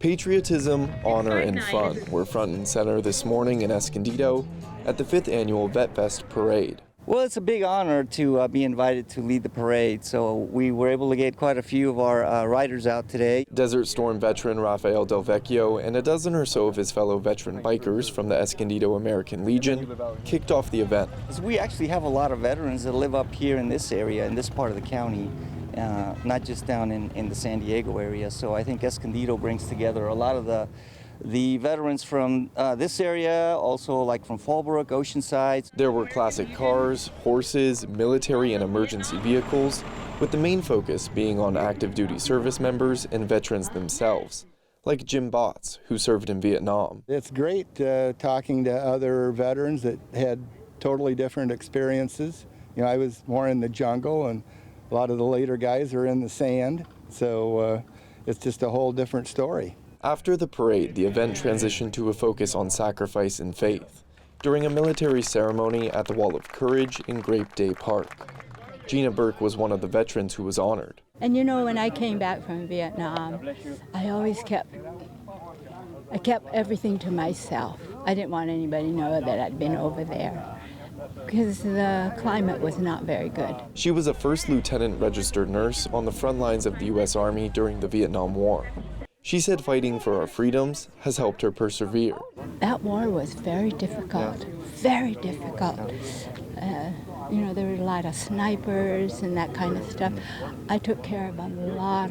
Patriotism, honor, and fun were front and center this morning in Escondido at the 5th Annual Vet Fest Parade. Well, it's a big honor to be invited to lead the parade, so we were able to get quite a few of our riders out today. Desert Storm veteran Rafael Del Vecchio and a dozen or so of his fellow veteran bikers from the Escondido American Legion kicked off the event. We actually have a lot of veterans that live up here in this area, in this part of the county, not just down in the San Diego area. So I think Escondido brings together a lot of the veterans from this area, also like from Fallbrook, Oceanside. There were classic cars, horses, military and emergency vehicles, with the main focus being on active duty service members and veterans themselves, like Jim Botts, who served in Vietnam. It's great talking to other veterans that had totally different experiences. You know, I was more in the jungle, and a lot of the later guys are in the sand, so it's just a whole different story. After the parade, the event transitioned to a focus on sacrifice and faith during a military ceremony at the Wall of Courage in Grape Day Park. Gina Burke was one of the veterans who was honored. And you know, when I came back from Vietnam, I kept everything to myself. I didn't want anybody to know that I'd been over there, because the climate was not very good. She was a first lieutenant registered nurse on the front lines of the U.S. Army during the Vietnam War. She said fighting for our freedoms has helped her persevere. That war was very difficult, very difficult. You know, there were a lot of snipers and that kind of stuff. I took care of a lot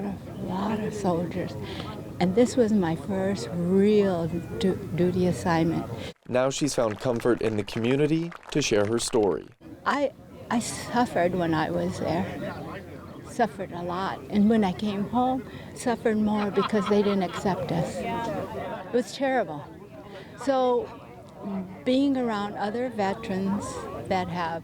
of soldiers. And this was my first real duty assignment. Now she's found comfort in the community to share her story. I suffered when I was there. Suffered a lot, and when I came home, suffered more because they didn't accept us. It was terrible. So being around other veterans that have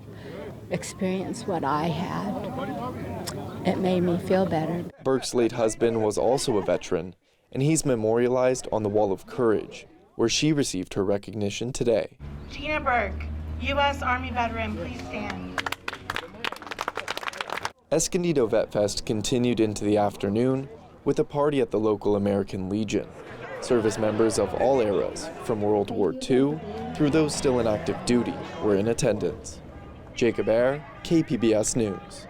experienced what I had, it made me feel better. Burke's late husband was also a veteran, and he's memorialized on the Wall of Courage, where she received her recognition today. Gina Burke, U.S. Army veteran, please stand. Escondido Vet Fest continued into the afternoon with a party at the local American Legion. Service members of all eras, from World War II through those still in active duty, were in attendance. Jacob Aere, KPBS News.